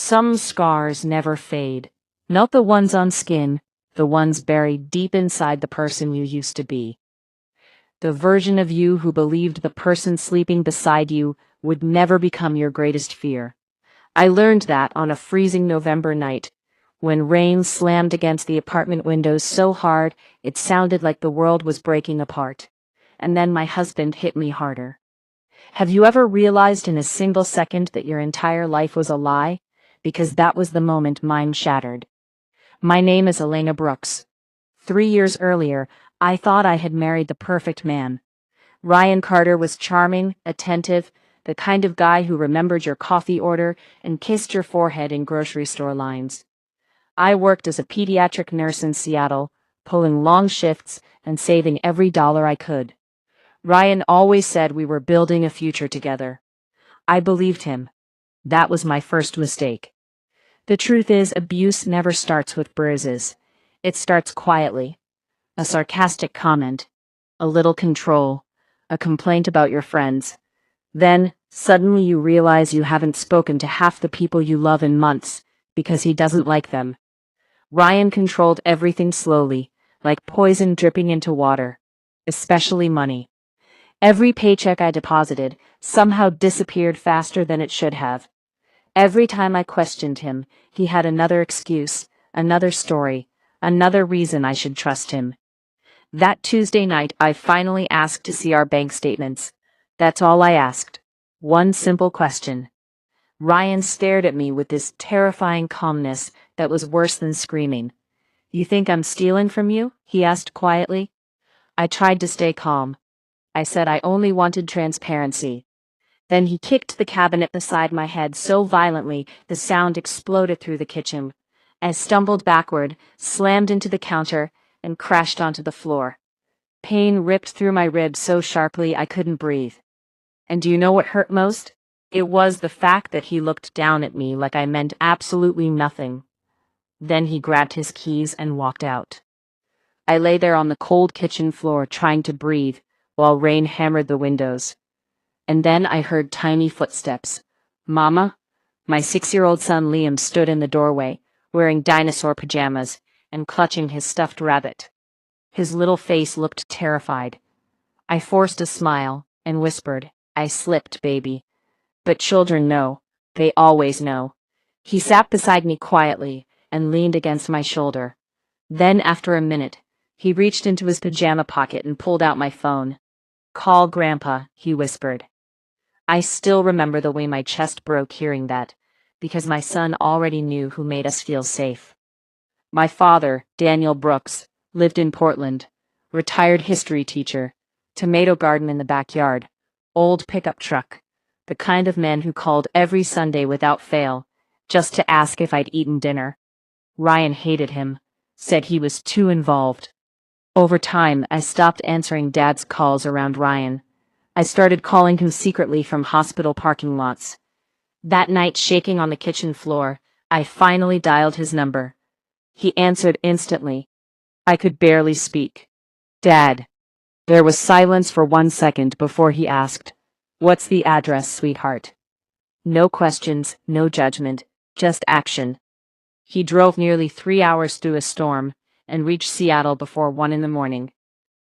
Some scars never fade. Not the ones on skin, the ones buried deep inside the person you used to be. The version of you who believed the person sleeping beside you would never become your greatest fear. I learned that on a freezing November night, when rain slammed against the apartment windows so hard it sounded like the world was breaking apart. And then my husband hit me harder. Have you ever realized in a single second that your entire life was a lie? Because that was the moment mine shattered. My name is Elena Brooks. 3 years earlier, I thought I had married the perfect man. Ryan Carter was charming, attentive, the kind of guy who remembered your coffee order and kissed your forehead in grocery store lines. I worked as a pediatric nurse in Seattle, pulling long shifts and saving every dollar I could. Ryan always said we were building a future together. I believed him. That was my first mistake. The truth is, abuse never starts with bruises. It starts quietly. A sarcastic comment, a little control, a complaint about your friends. Then, suddenly you realize you haven't spoken to half the people you love in months, because he doesn't like them. Ryan controlled everything slowly, like poison dripping into water, especially money. Every paycheck I deposited somehow disappeared faster than it should have. Every time I questioned him, he had another excuse, another story, another reason I should trust him. That Tuesday night, I finally asked to see our bank statements. That's all I asked. One simple question. Ryan stared at me with this terrifying calmness that was worse than screaming. "You think I'm stealing from you?" he asked quietly. I tried to stay calm. I said I only wanted transparency. Then he kicked the cabinet beside my head so violently the sound exploded through the kitchen. I stumbled backward, slammed into the counter, and crashed onto the floor. Pain ripped through my ribs so sharply I couldn't breathe. And do you know what hurt most? It was the fact that he looked down at me like I meant absolutely nothing. Then he grabbed his keys and walked out. I lay there on the cold kitchen floor trying to breathe while rain hammered the windows. And then I heard tiny footsteps. "Mama?" My 6-year-old son Liam stood in the doorway, wearing dinosaur pajamas and clutching his stuffed rabbit. His little face looked terrified. I forced a smile and whispered, "I slipped, baby." But children know. They always know. He sat beside me quietly and leaned against my shoulder. Then, after a minute, he reached into his pajama pocket and pulled out my phone. "Call Grandpa," he whispered. I still remember the way my chest broke hearing that, because my son already knew who made us feel safe. My father, Daniel Brooks, lived in Portland, retired history teacher, tomato garden in the backyard, old pickup truck, the kind of man who called every Sunday without fail, just to ask if I'd eaten dinner. Ryan hated him, said he was too involved. Over time, I stopped answering Dad's calls around Ryan. I started calling him secretly from hospital parking lots. That night, shaking on the kitchen floor, I finally dialed his number. He answered instantly. I could barely speak. "Dad." There was silence for 1 second before he asked, "What's the address, sweetheart?" No questions, no judgment, just action. He drove nearly 3 hours through a storm and reached Seattle before 1 in the morning.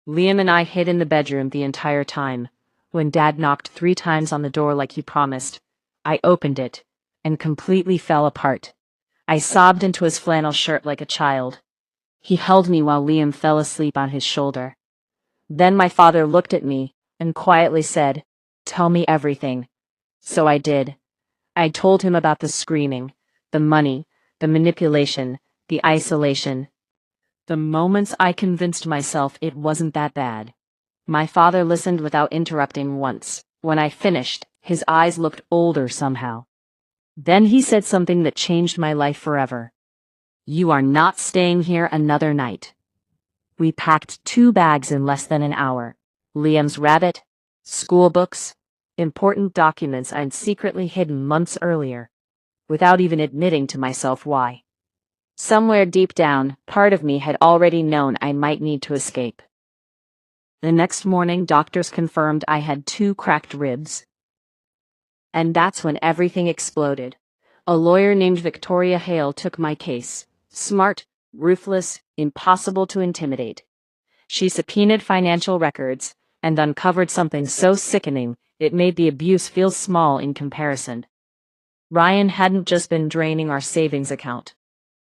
Liam and I hid in the bedroom the entire time. When Dad knocked 3 times on the door like he promised, I opened it and completely fell apart. I sobbed into his flannel shirt like a child. He held me while Liam fell asleep on his shoulder. Then my father looked at me and quietly said, "Tell me everything." So I did. I told him about the screaming, the money, the manipulation, the isolation. The moments I convinced myself it wasn't that bad. My father listened without interrupting once. When I finished, his eyes looked older somehow. Then he said something that changed my life forever. "You are not staying here another night." We packed 2 bags in less than an hour. Liam's rabbit, school books, important documents I'd secretly hidden months earlier, without even admitting to myself why. Somewhere deep down, part of me had already known I might need to escape. The next morning, doctors confirmed I had 2 cracked ribs. And that's when everything exploded. A lawyer named Victoria Hale took my case. Smart, ruthless, impossible to intimidate. She subpoenaed financial records and uncovered something so sickening it made the abuse feel small in comparison. Ryan hadn't just been draining our savings account.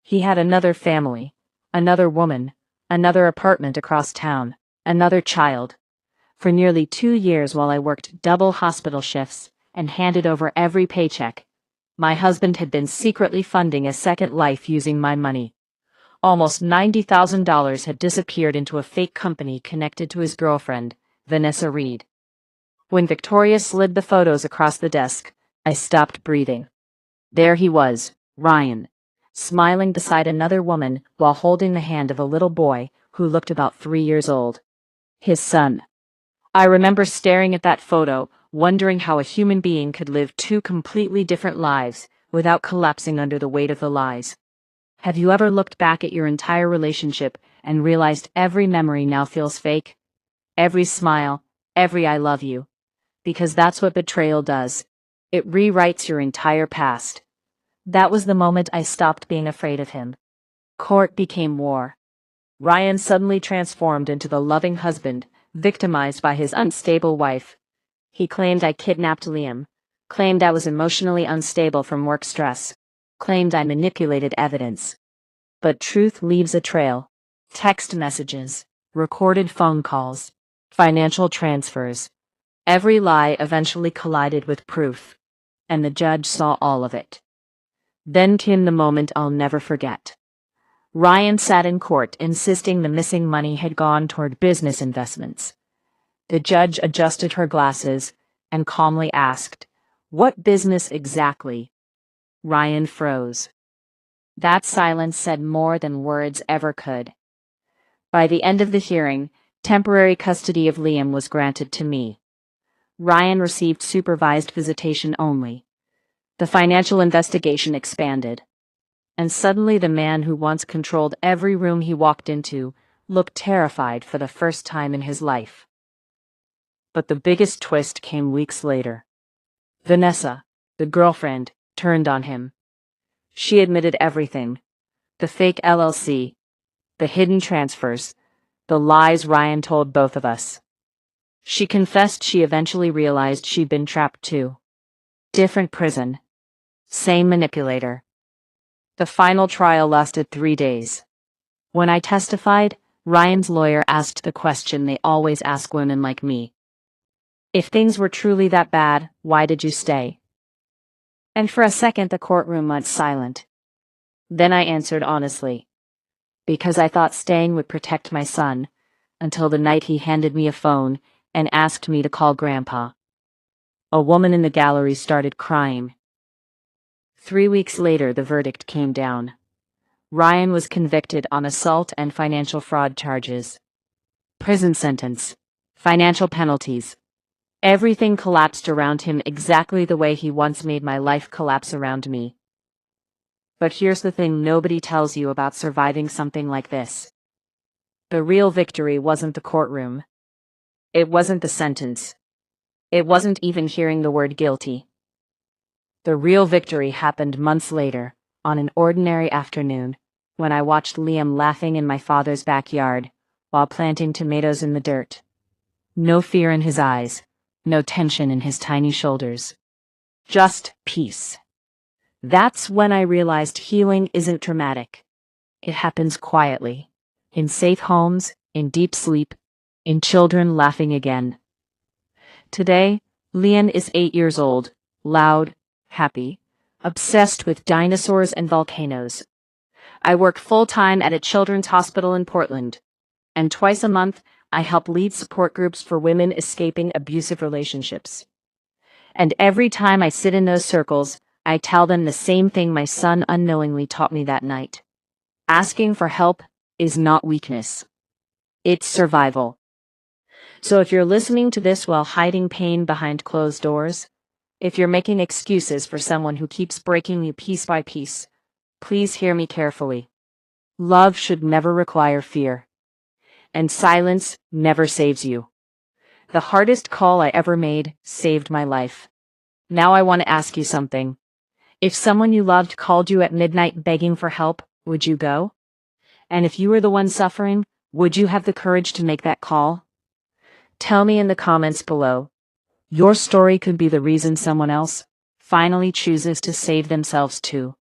He had another family, another woman, another apartment across town, another child. For nearly 2 years while I worked double hospital shifts and handed over every paycheck, my husband had been secretly funding a second life using my money. Almost $90,000 had disappeared into a fake company connected to his girlfriend, Vanessa Reed. When Victoria slid the photos across the desk, I stopped breathing. There he was, Ryan, smiling beside another woman while holding the hand of a little boy who looked about 3 years old. His son. I remember staring at that photo, wondering how a human being could live two completely different lives without collapsing under the weight of the lies. Have you ever looked back at your entire relationship and realized every memory now feels fake? Every smile, every I love you. Because that's what betrayal does. It rewrites your entire past. That was the moment I stopped being afraid of him. Court became war. Ryan suddenly transformed into the loving husband, victimized by his unstable wife. He claimed I kidnapped Liam, claimed I was emotionally unstable from work stress, claimed I manipulated evidence. But truth leaves a trail. Text messages, recorded phone calls, financial transfers. Every lie eventually collided with proof, and the judge saw all of it. Then came the moment I'll never forget. Ryan sat in court insisting the missing money had gone toward business investments. The judge adjusted her glasses and calmly asked, "What business exactly?" Ryan froze. That silence said more than words ever could. By the end of the hearing, temporary custody of Liam was granted to me. Ryan received supervised visitation only. The financial investigation expanded. And suddenly the man who once controlled every room he walked into looked terrified for the first time in his life. But the biggest twist came weeks later. Vanessa, the girlfriend, turned on him. She admitted everything. The fake LLC, the hidden transfers, the lies Ryan told both of us. She confessed she eventually realized she'd been trapped too. Different prison. Same manipulator. The final trial lasted 3 days. When I testified, Ryan's lawyer asked the question they always ask women like me. If things were truly that bad, why did you stay? And for a second the courtroom went silent. Then I answered honestly. Because I thought staying would protect my son, until the night he handed me a phone and asked me to call Grandpa. A woman in the gallery started crying. 3 weeks later the verdict came down. Ryan was convicted on assault and financial fraud charges. Prison sentence. Financial penalties. Everything collapsed around him exactly the way he once made my life collapse around me. But here's the thing nobody tells you about surviving something like this. The real victory wasn't the courtroom. It wasn't the sentence. It wasn't even hearing the word guilty. The real victory happened months later, on an ordinary afternoon, when I watched Liam laughing in my father's backyard, while planting tomatoes in the dirt. No fear in his eyes, no tension in his tiny shoulders. Just peace. That's when I realized healing isn't dramatic. It happens quietly, in safe homes, in deep sleep, in children laughing again. Today, Liam is 8 years old, loud, happy, obsessed with dinosaurs and volcanoes. I work full-time at a children's hospital in Portland, and twice a month, I help lead support groups for women escaping abusive relationships. And every time I sit in those circles, I tell them the same thing my son unknowingly taught me that night. Asking for help is not weakness. It's survival. So if you're listening to this while hiding pain behind closed doors, if you're making excuses for someone who keeps breaking you piece by piece, please hear me carefully. Love should never require fear. And silence never saves you. The hardest call I ever made saved my life. Now I want to ask you something. If someone you loved called you at midnight begging for help, would you go? And if you were the one suffering, would you have the courage to make that call? Tell me in the comments below. Your story could be the reason someone else finally chooses to save themselves too.